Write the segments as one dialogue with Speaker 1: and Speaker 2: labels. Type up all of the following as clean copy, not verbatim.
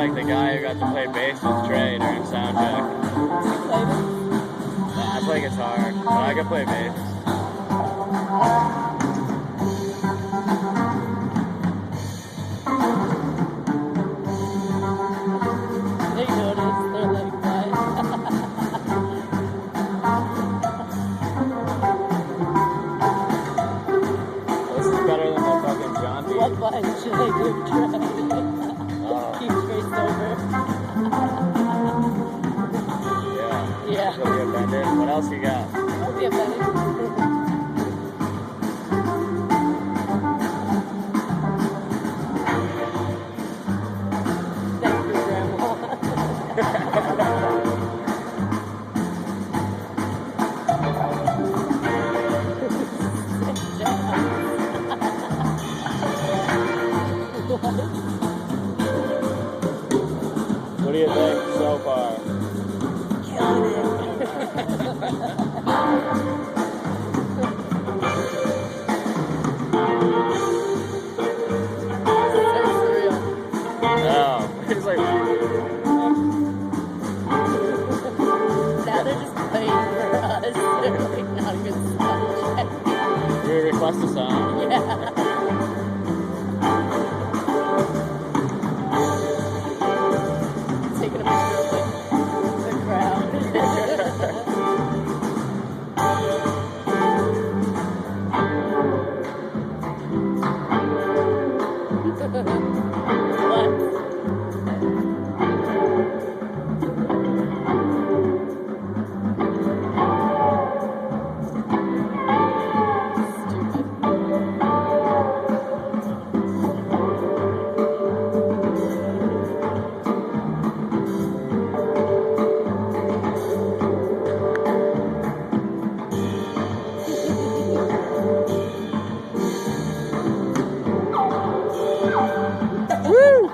Speaker 1: like the guy who got to play bass with Trey during sound check. I play guitar, but I can play bass.
Speaker 2: They notice, they're like, what?
Speaker 1: This is better than the fucking Jaunty.
Speaker 2: What button should I give Trey? Keep Trey sober. Yeah.
Speaker 1: She'll be offended. What else you got?
Speaker 2: I'll be offended. Thank you, Grandma.
Speaker 1: What do you think so far?
Speaker 2: Killing it. So surreal.
Speaker 1: Oh, he's like,
Speaker 2: Now they're just playing for us. They're like not even sound check.
Speaker 1: we request a song.
Speaker 2: Yeah. Taking a picture of like the crowd. What?
Speaker 1: Woo!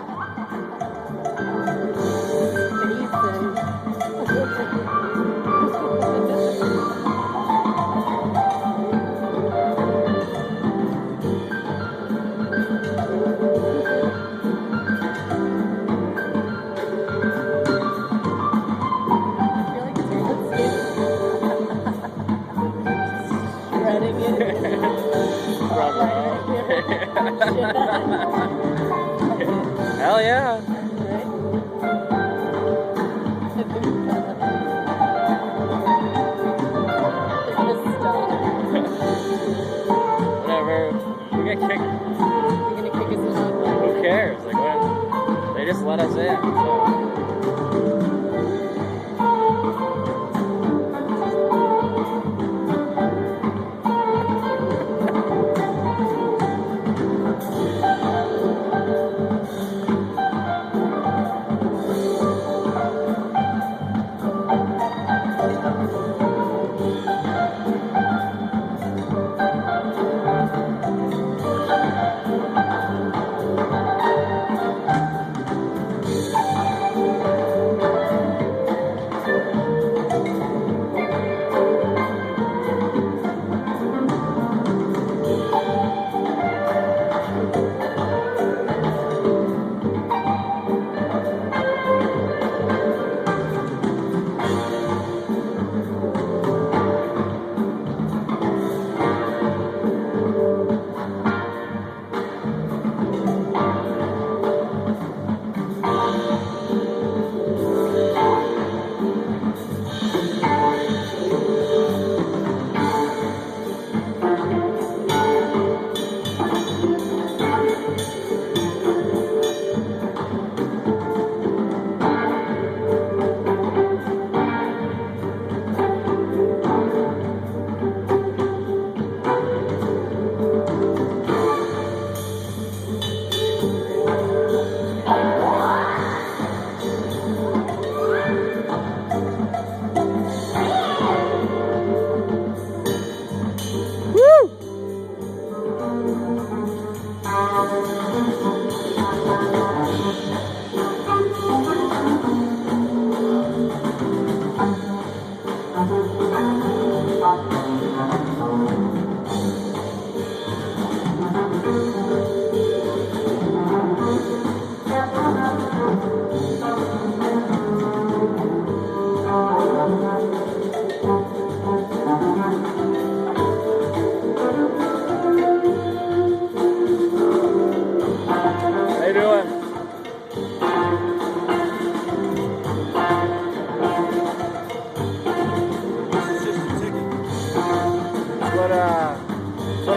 Speaker 2: Shredding it.
Speaker 1: Hell yeah. Whatever. We get kicked. Who cares? Like, what? They just let us in. So.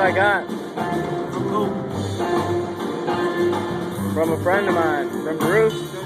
Speaker 1: I got.
Speaker 3: From who?
Speaker 1: From a friend of mine, from Bruce.